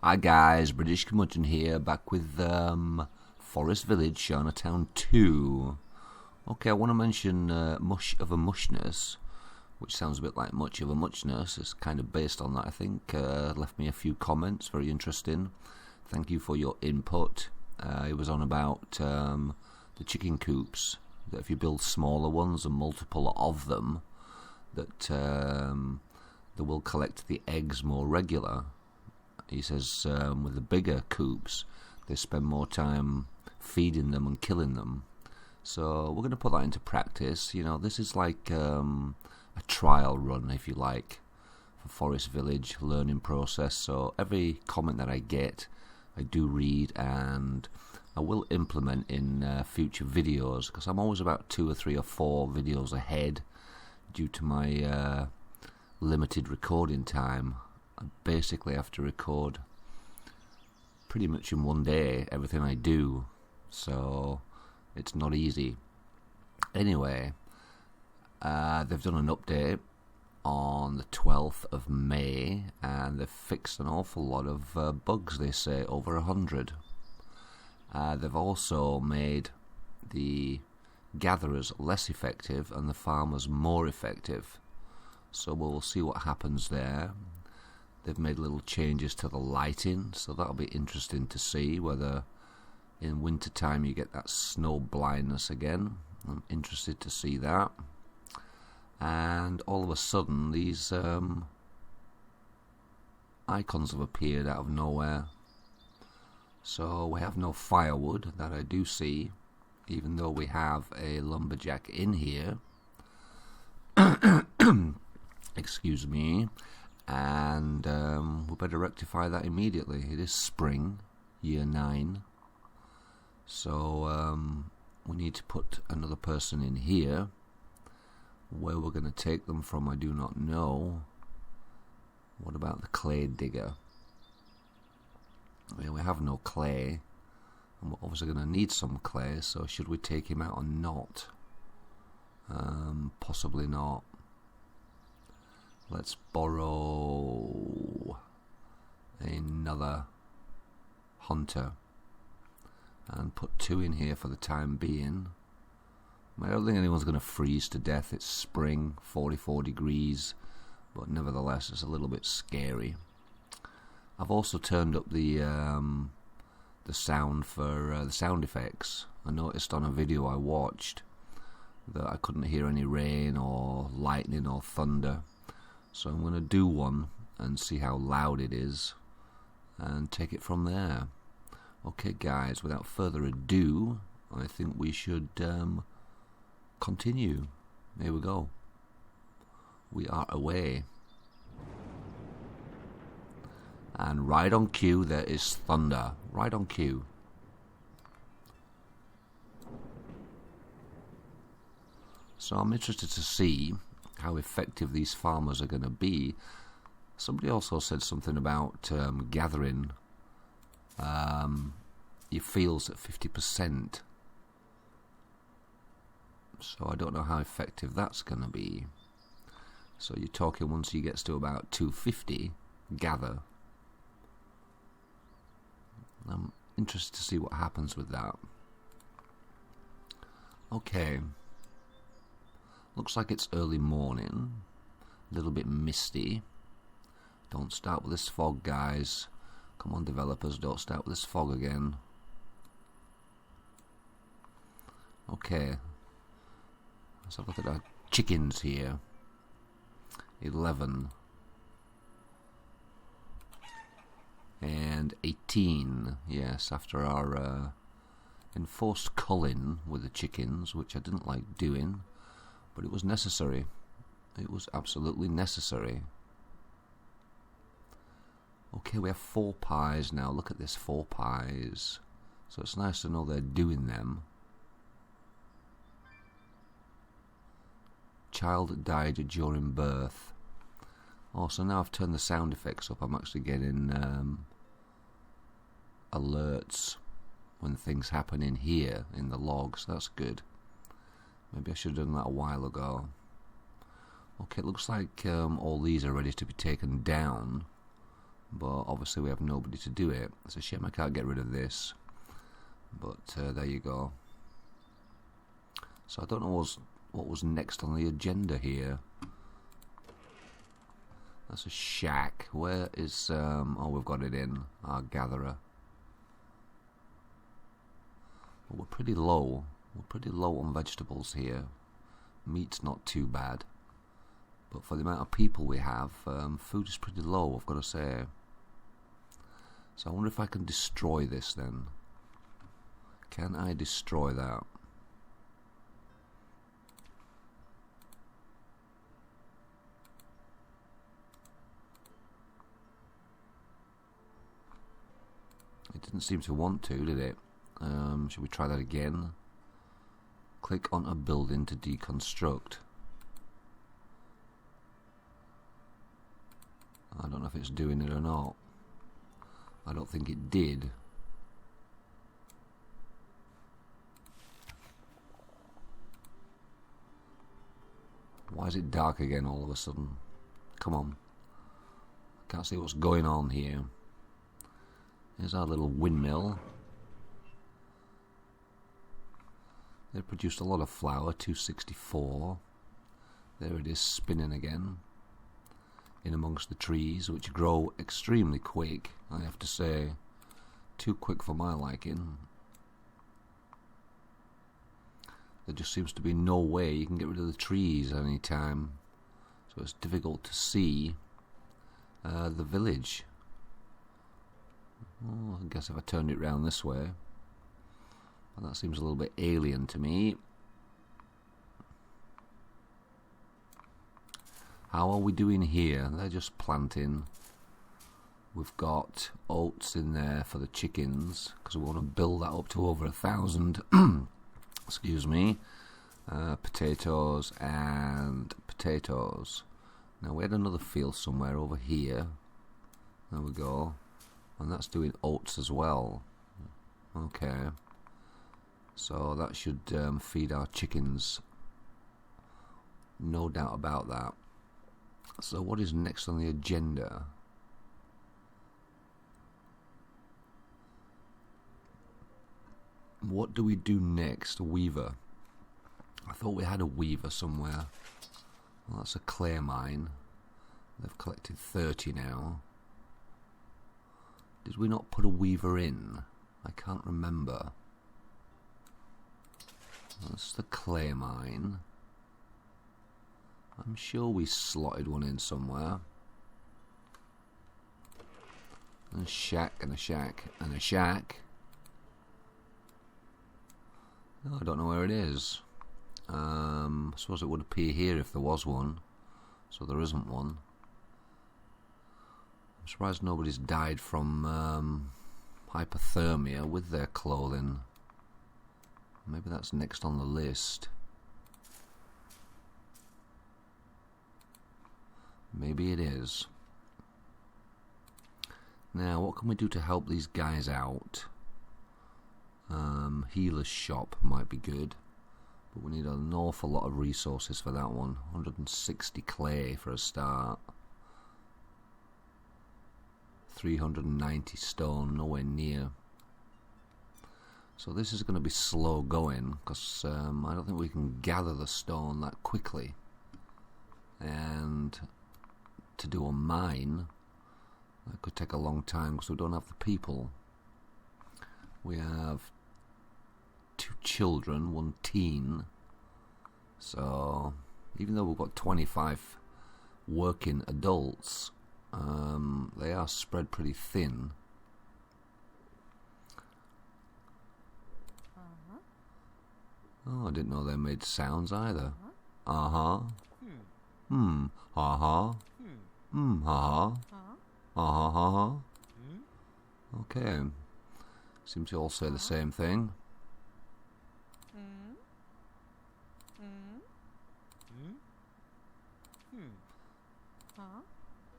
Hi guys, British Curmudgeon here, back with Forest Village, Chinatown 2. Okay, I want to mention Mush of a Mushness, which sounds a bit like Much of a Muchness. It's kind of based on that, I think. Left me a few comments, very interesting. Thank you for your input. It was on about the chicken coops, that if you build smaller ones and multiple of them, that they will collect the eggs more regular. He says with the bigger coops, they spend more time feeding them and killing them. So we're going to put that into practice. You know, this is like a trial run, if you like, for Forest Village learning process. So every comment that I get, I do read, and I will implement in future videos, because I'm always about 2 or 3 or 4 videos ahead due to my limited recording time. I basically have to record pretty much in one day everything I do, so it's not easy. Anyway, they've done an update on the 12th of May, and they've fixed an awful lot of bugs, they say, over 100. They've also made the gatherers less effective and the farmers more effective, so we'll see what happens there. They've made little changes to the lighting, so that'll be interesting to see whether in winter time you get that snow blindness again. I'm interested to see that. And all of a sudden these icons have appeared out of nowhere. So we have no firewood that I do see, even though we have a lumberjack in here. Excuse me. And we better rectify that immediately. It is spring, year 9. So we need to put another person in here. Where we're going to take them from, I do not know. What about the clay digger? I mean, we have no clay, and we're obviously going to need some clay, so should we take him out or not? Possibly not. Let's borrow another hunter and put 2 in here for the time being. I don't think anyone's going to freeze to death. It's spring, 44 degrees, but nevertheless it's a little bit scary. I've also turned up the sound for the sound effects. I noticed on a video I watched that I couldn't hear any rain or lightning or thunder. So I'm going to do one and see how loud it is and take it from there. Okay guys, without further ado, I think we should continue. Here we go. We are away. And right on cue there is thunder. Right on cue. So I'm interested to see how effective these farmers are going to be. Somebody also said something about gathering your fields at 50%. So I don't know how effective that's going to be. So you're talking once he gets to about 250, gather. I'm interested to see what happens with that. Okay. Looks like it's early morning, a little bit misty. Don't start with this fog, guys. Come on, developers, don't start with this fog again. Okay, let's have a look at our chickens here. 11 and 18. Yes, after our enforced culling with the chickens, which I didn't like doing. But it was necessary. It was absolutely necessary. Okay, we have 4 pies now. Look at this, 4 pies. So it's nice to know they're doing them. Child died during birth. Oh, so now I've turned the sound effects up. I'm actually getting alerts when things happen in here, in the logs. That's good. Maybe I should have done that a while ago. Okay, it looks like all these are ready to be taken down. but obviously we have nobody to do it. It's a shame I can't get rid of this, but there you go. So I don't know what was next on the agenda here. That's a shack. Where is oh, we've got it in our gatherer. But we're pretty low. We're pretty low on vegetables here. Meat's not too bad, but for the amount of people we have, food is pretty low, I've got to say. So I wonder if I can destroy this then. Can I destroy that? It didn't seem to want to, did it? Should we try that again? Click on a building to deconstruct. I don't know if it's doing it or not. I don't think it did. Why is it dark again all of a sudden? Come on. I can't see what's going on here. Here's our little windmill. They produced a lot of flour, 264. There it is, spinning again. In amongst the trees, which grow extremely quick, I have to say. Too quick for my liking. There just seems to be no way you can get rid of the trees at any time. So it's difficult to see the village. Oh, I guess if I turned it round this way. Well, that seems a little bit alien to me. How are we doing here? They're just planting. We've got oats in there for the chickens, because we want to build that up to over 1,000. Excuse me. Potatoes and potatoes. Now we had another field somewhere over here. There we go. And that's doing oats as well. Okay. So that should feed our chickens. No doubt about that. So what is next on the agenda? What do we do next? A weaver. I thought we had a weaver somewhere. Well, that's a clay mine. They've collected 30 now. Did we not put a weaver in? I can't remember. That's the clay mine. I'm sure we slotted one in somewhere. And a shack and a shack and a shack. No, I don't know where it is. I suppose it would appear here if there was one. So there isn't one. I'm surprised nobody's died from hypothermia with their clothing. Maybe that's next on the list. Maybe it is. Now, what can we do to help these guys out? Healer's shop might be good, but we need an awful lot of resources for that one. 160 clay for a start. 390 stone, nowhere near. So this is going to be slow going, because I don't think we can gather the stone that quickly. And to do a mine, that could take a long time because we don't have the people. We have 2 children, 1 teen. So even though we've got 25 working adults, they are spread pretty thin. Oh, I didn't know they made sounds either. Uh-huh. Ha-ha. Ha-ha. Ha-ha, ha-ha. Okay. Seem to all say the same thing.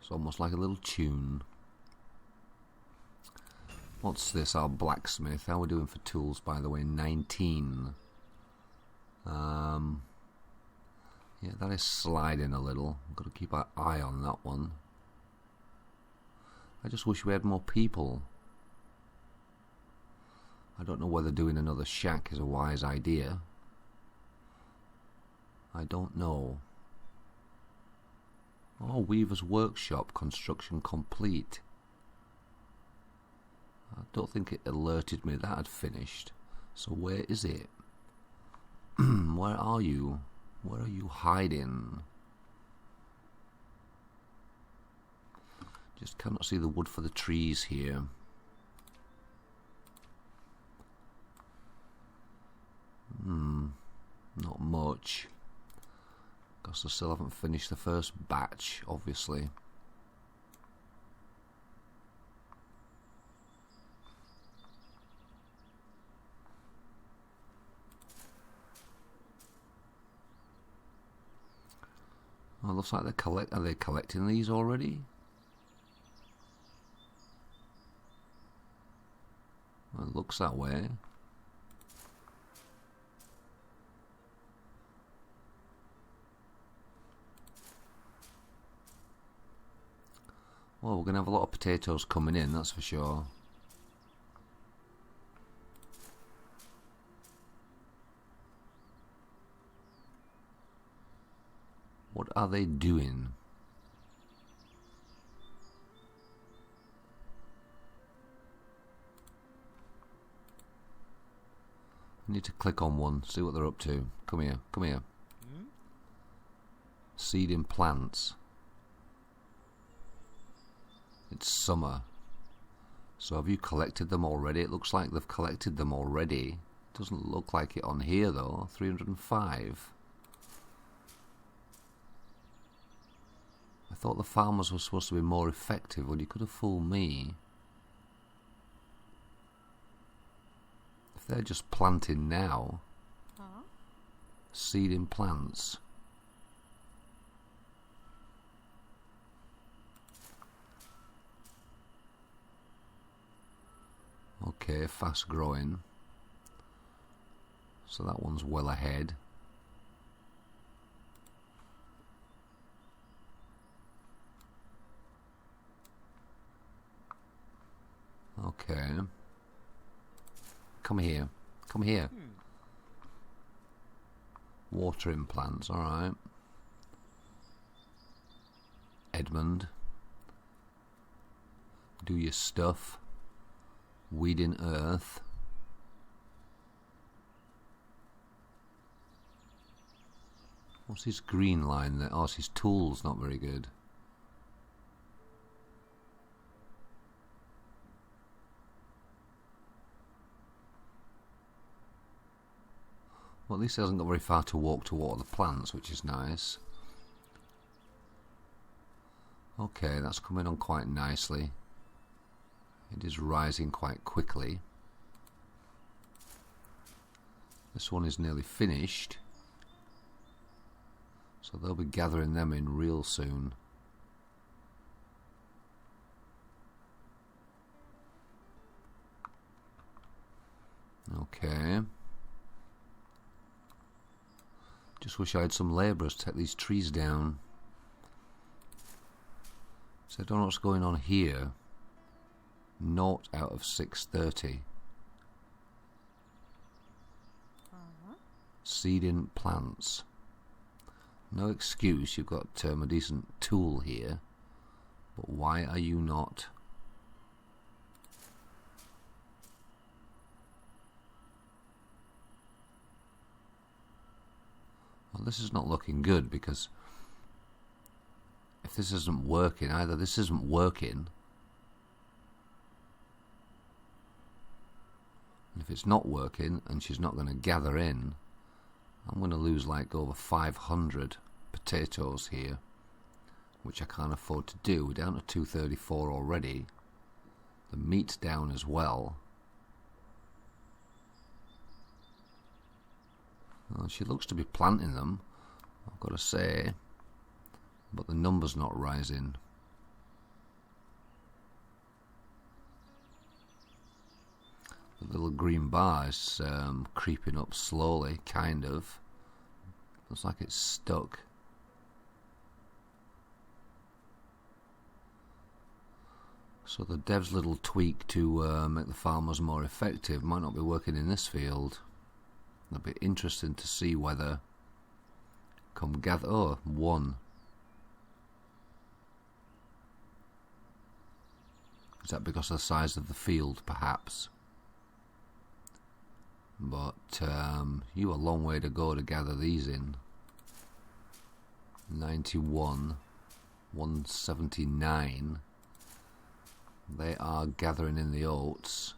It's almost like a little tune. What's this? Our blacksmith. How are we doing for tools, by the way? 19. Yeah, that is sliding a little. Got to keep our eye on that one. I just wish we had more people. I don't know whether doing another shack is a wise idea. I don't know. Oh, Weaver's Workshop, construction complete. I don't think it alerted me that had finished. So where is it? Where are you? Where are you hiding? Just cannot see the wood for the trees here. Not much. Because I still haven't finished the first batch, obviously. Oh, looks like are they collecting these already? Well, it looks that way. Well, we're going to have a lot of potatoes coming in, that's for sure. What are they doing? I need to click on one, see what they're up to. Come here, come here. Seeding plants. It's summer. So have you collected them already? It looks like they've collected them already. Doesn't look like it on here though. 305. I thought the farmers were supposed to be more effective. Well, you could have fooled me. If they're just planting now, seeding plants. Okay, fast growing. So that one's well ahead. Okay. Come here. Come here. Watering plants, alright. Edmund. Do your stuff. Weeding earth. What's his green line there? Oh, it's his tool's not very good. Well, at least he hasn't got very far to walk to water the plants, which is nice. Okay, that's coming on quite nicely. It is rising quite quickly. This one is nearly finished. So they'll be gathering them in real soon. Okay. Just wish I had some labourers to take these trees down. So I don't know what's going on here. 0 out of 630. Seeding plants. No excuse, you've got a decent tool here. But why are you not? Well, this is not looking good, because if this isn't working, either this isn't working, and if it's not working and she's not going to gather in, I'm going to lose like over 500 potatoes here, which I can't afford to do. We're down to 234 already. The meat's down as well. Well, she looks to be planting them, I've got to say, but the number's not rising. The little green bar is creeping up slowly, kind of. Looks like it's stuck. So the dev's little tweak to make the farmers more effective might not be working in this field. It'll be interesting to see whether come gather. Oh, one. Is that because of the size of the field, perhaps? But you a long way to go to gather these in. 91, 179. They are gathering in the oats.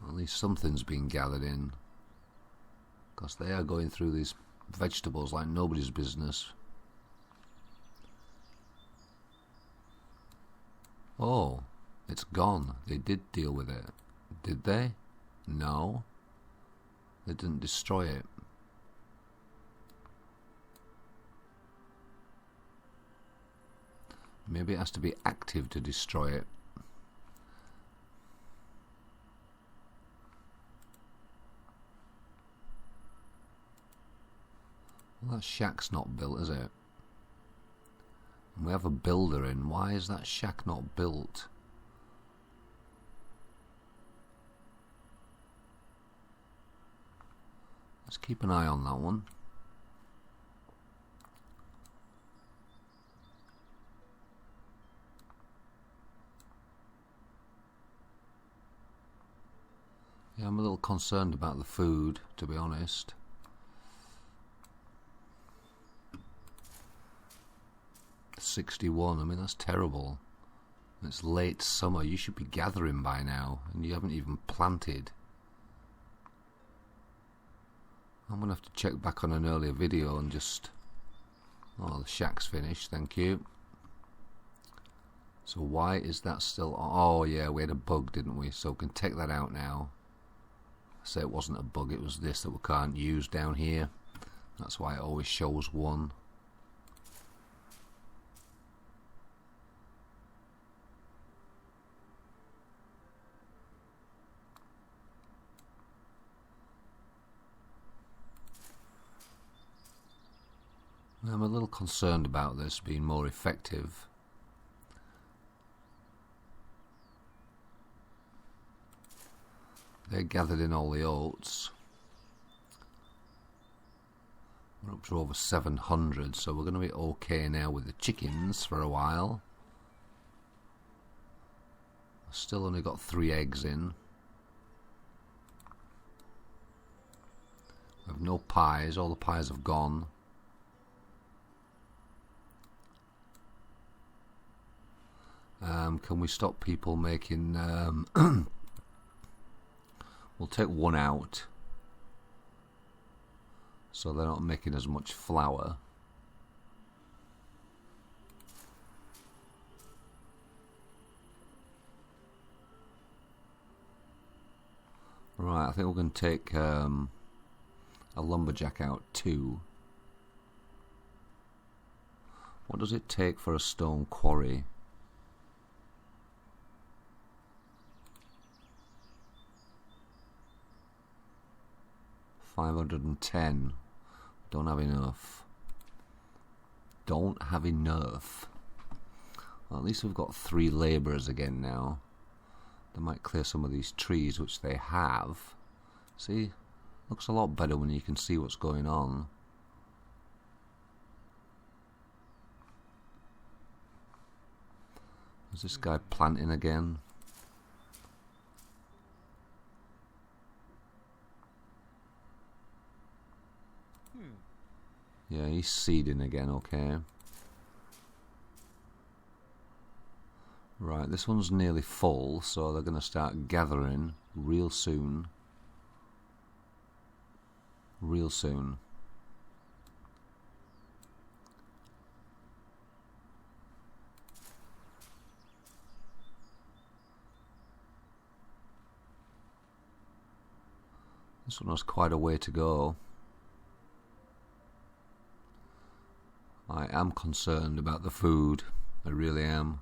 At least something's been gathered in, because they are going through these vegetables like nobody's business. Oh, it's gone. They did deal with it. Did they? No. They didn't destroy it. Maybe it has to be active to destroy it. Well, that shack's not built, is it? And we have a builder in. Why is that shack not built? Let's keep an eye on that one. Yeah, I'm a little concerned about the food, to be honest. $61, I mean, that's terrible. It's late summer, you should be gathering by now, and you haven't even planted. I'm going to have to check back on an earlier video and just... Oh, the shack's finished, thank you. So why is that still... Oh yeah, we had a bug, didn't we? So we can take that out now. Say it wasn't a bug, it was this that we can't use down here. That's why it always shows 1. I'm a little concerned about this being more effective. They gathered in all the oats. We're up to over 700, so we're going to be okay now with the chickens for a while. Still only got 3 eggs in. We have no pies, all the pies have gone. Can we stop people making... We'll take 1 out, so they're not making as much flour. Right, I think we're going to take a lumberjack out too. What does it take for a stone quarry? $510. Don't have enough. Don't have enough. Well, at least we've got 3 labourers again now. They might clear some of these trees, which they have. See? Looks a lot better when you can see what's going on. Is this guy planting again? Yeah, he's seeding again, okay. Right, this one's nearly full, so they're going to start gathering real soon. Real soon. This one has quite a way to go. I am concerned about the food. I really am.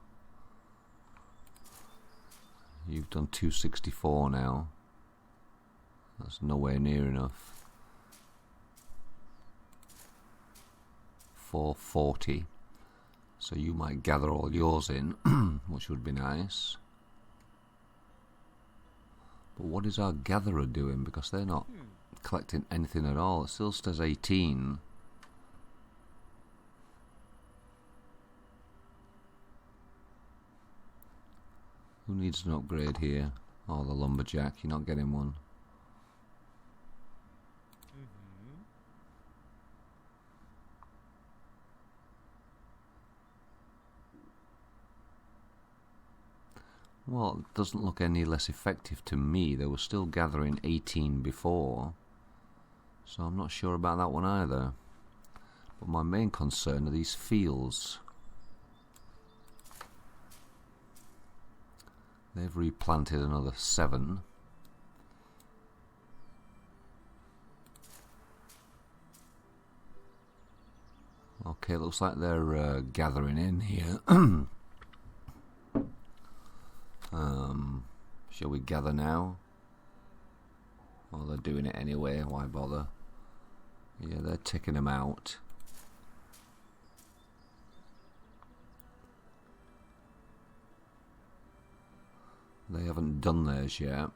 You've done 264 now. That's nowhere near enough. 440. So you might gather all yours in, which would be nice. But what is our gatherer doing? Because they're not collecting anything at all. It still says 18. Who needs an upgrade here? Oh, the lumberjack. You're not getting one. Well, it doesn't look any less effective to me. They were still gathering 18 before, so I'm not sure about that one either. But my main concern are these fields. They've replanted another 7. Okay, looks like they're gathering in here. Shall we gather now? Well, they're doing it anyway, why bother? Yeah, they're ticking them out. They haven't done theirs yet.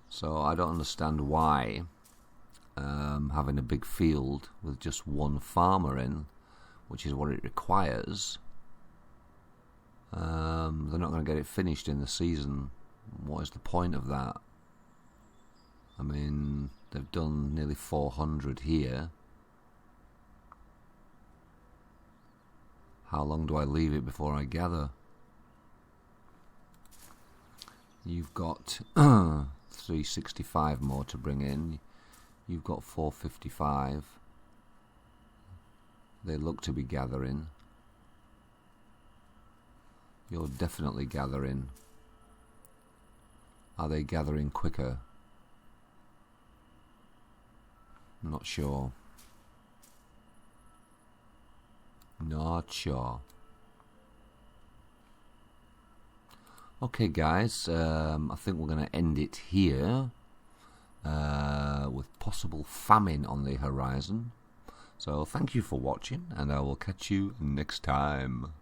So I don't understand why having a big field with just one farmer in, which is what it requires, they're not going to get it finished in the season. What is the point of that? I mean, they've done nearly 400 here. How long do I leave it before I gather? You've got 365 more to bring in. You've got 455. They look to be gathering. You're definitely gathering. Are they gathering quicker? I'm not sure. Not sure. Okay, guys, I think we're going to end it here with possible famine on the horizon. So thank you for watching, and I will catch you next time.